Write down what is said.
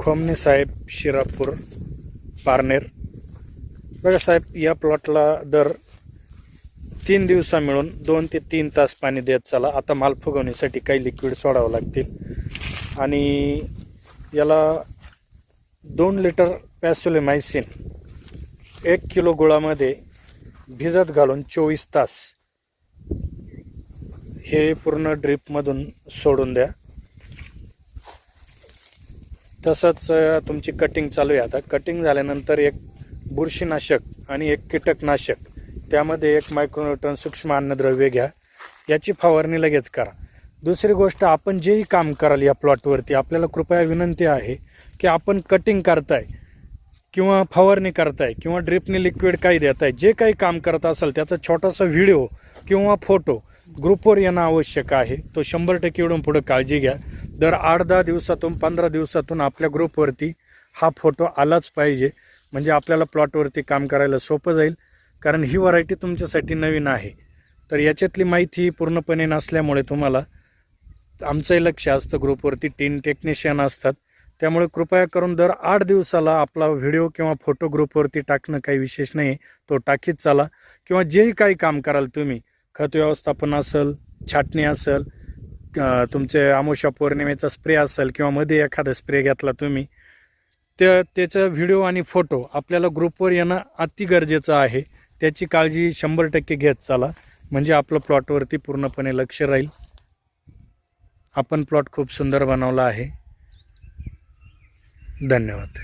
खोमने साहेब, शिरापूर, पारनेर. बघा साहेब, या प्लॉटला दर 3 दिवसा मिळून 2 ते 3 तास पाणी देत चला. आता माल फुगवण्यासाठी काही लिक्विड सोडावं लागतील आणि याला 2 लिटर पॅसोलेमायसिन 1 किलो गुळामध्ये भिजत घालून 24 तास हे पूर्ण ड्रीपमधून सोडून द्या. तसंच तुमची कटिंग चालू आहे. आता कटिंग झाल्यानंतर एक बुरशीनाशक आणि एक कीटकनाशक, त्यामध्ये 1 मायक्रोन्यूटन सूक्ष्म अन्नद्रव्य घ्या. याची फवारणी लगेच करा. दुसरी गोष्ट, आपण जेही काम कराल या प्लॉटवरती, आपल्याला कृपया विनंती आहे की आपण कटिंग करताय किंवा फवारणी करताय किंवा ड्रिपने लिक्विड काही देताय, जे काही काम करत असाल त्याचा छोटासा व्हिडिओ किंवा फोटो ग्रुपवर येणं आवश्यक आहे. तो 100% इकडून पुढे काळजी घ्या. दर 8-10 दिवसातून 15 दिवसातून आपल्या ग्रुपवरती हा फोटो आलाच पाहिजे, म्हणजे आपल्याला प्लॉटवरती काम करायला सोपं जाईल. कारण ही व्हरायटी तुमच्यासाठी नवीन आहे. तर याच्यातली माहिती पूर्णपणे नसल्यामुळे तुम्हाला आमचंही लक्ष असतं, ग्रुपवरती 3 टेक्निशियन असतात. त्यामुळे कृपया करून दर 8 दिवसाला आपला व्हिडिओ किंवा फोटो ग्रुपवरती टाकणं काही विशेष नाही, तो टाकीत चाला. किंवा जेही काही काम कराल तुम्ही, खत व्यवस्थापन असेल, छाटणी असेल, तुमचे अमावस्या पौर्णिमेचा स्प्रे असेल किंवा मध्ये एखादा स्प्रे घेतला तुम्ही, त्याचा व्हिडिओ आणि फोटो आपल्याला ग्रुपवर येणं अति गरजेचं आहे. त्याची काळजी 100% घेत चाला, म्हणजे आपलं प्लॉटवरती पूर्णपणे लक्ष राहील. आपण प्लॉट खूप सुंदर बनवला आहे. धन्यवाद.